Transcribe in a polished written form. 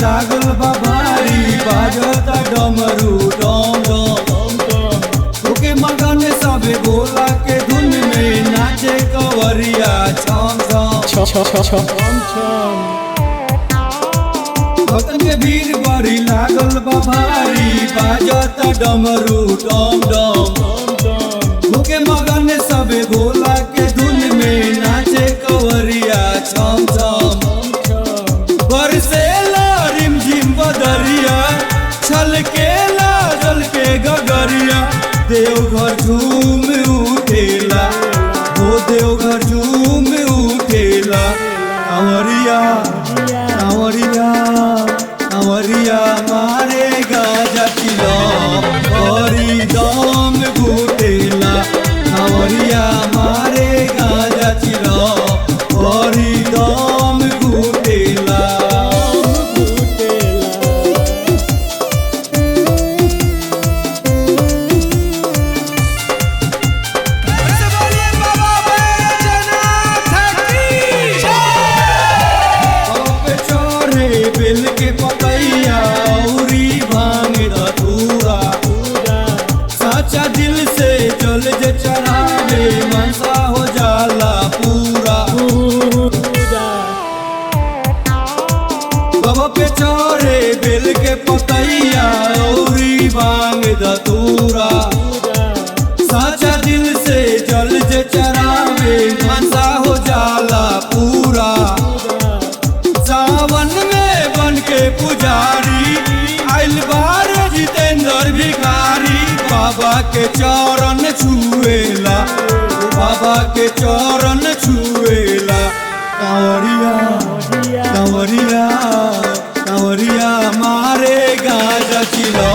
लागल बा भारी बाजता डमरू डम डम ओके मगन सबे भोला के धुन में नाचे कंवरिया छम छम भक्तन के भीड़ बड़ी लागल बा भारी बाजता डमरू डम डम ओके मगन सबे भोला के धुन में नाचे कंवरिया छम छम बरसेला रिमझिम बदरिया छलकेला जल के गगरिया देवघर झूम उठेला हो देवघर झूम उठेला कंवरिया कंवरिया कंवरिया मारे गाजा चिलो हरी दम घुटेला कंवरिया मारे गाजा चिलो हरी दम घुटेला। बेल के पतैया औरी भांग धतूरा साचा दिल से जल जे चढ़ावे मनसा हो जाला पूरा बाबा पे चढ़े बेल के पतैया औरी भांग धतूरा साचा दिल से जल जे चढ़ावे मनसा हो जाला पूरा सावन में बन के पुजारी आइल बार जितेंद्र भिखारी बाबा के चरण छुएला बाबा के चरण छुएला कंवरिया कंवरिया कंवरिया मारे गाजा चिलो